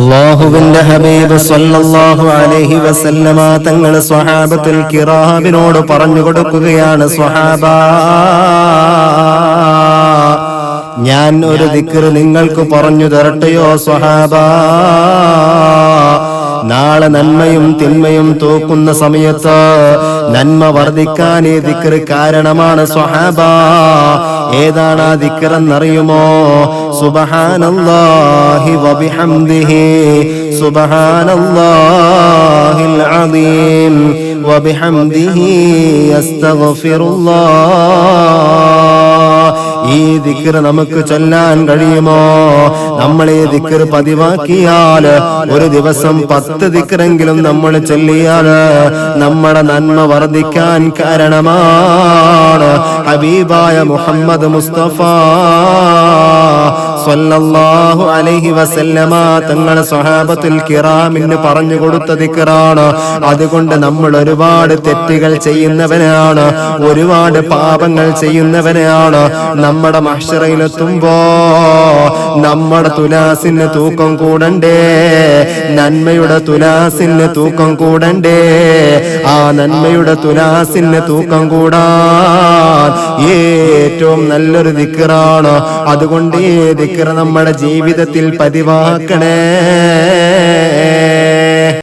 അല്ലാഹുവിന്റെ ഹബീബ് സ്വല്ലല്ലാഹു അലൈഹി വസല്ലമ തങ്ങൾ സ്വഹാബത്തുൽ കിറാമിനോട് പറഞ്ഞു കൊടുക്കുകയാണ്, സ്വഹാബ, ഞാൻ ഒരു ദിക്ർ നിങ്ങൾക്ക് പറഞ്ഞു തരട്ടെയോ സ്വഹാബ? നാളെ നന്മയും തിന്മയും തൂക്കുന്ന സമയത്ത് നന്മ വർദ്ധിക്കാൻ ഈ ദിക്ർ കാരണമാണ് സ്വഹാബ. ഏതാണ് ആ ദിക്ർ എന്നറിയുമോ? സുബ്ഹാനല്ലാഹി വബിഹംദിഹി സുബ്ഹാനല്ലാഹിൽ അദീം വബിഹംദിഹി അസ്തഗ്ഫിറുല്ലാഹ്. ഈ ദിക്ർ നമുക്ക് ചൊല്ലാൻ കഴിയുമോ? നമ്മൾ ഈ ദിക്ർ പതിവാക്കിയാൽ, ഒരു ദിവസം 10 ദിക്റെങ്കിലും നമ്മൾ ചൊല്ലിയാൽ നമ്മുടെ നന്മ വർദ്ധിക്കാൻ കാരണമാണ്. ഹബീബായ മുഹമ്മദ് മുസ്തഫ സ്വല്ലല്ലാഹു അലൈഹി വസല്ലമ തങ്ങൾ സ്വഹാബത്തുൽ കിറാമിന് പറഞ്ഞു കൊടുത്ത ദിക്റാണ്. അതുകൊണ്ട് നമ്മൾ ഒരുപാട് തെറ്റുകൾ ചെയ്യുന്നവനാണ്, ഒരുപാട് പാപങ്ങൾ ചെയ്യുന്നവനാണ്. നമ്മുടെ മഹ്ശറയിലെത്തുമ്പോ നമ്മുടെ തുലാസിന് തൂക്കം കൂടണ്ടേ, നന്മയുടെ തുലാസിന് തൂക്കം കൂടണ്ടേ. ആ നന്മയുടെ തുലാസിന് തൂക്കം കൂടാൻ ഏറ്റവും നല്ലൊരു ദിക്റാണ്. അതുകൊണ്ട് ഈ ദിക്ർ നമ്മുടെ ജീവിതത്തിൽ പതിവാക്കണേ.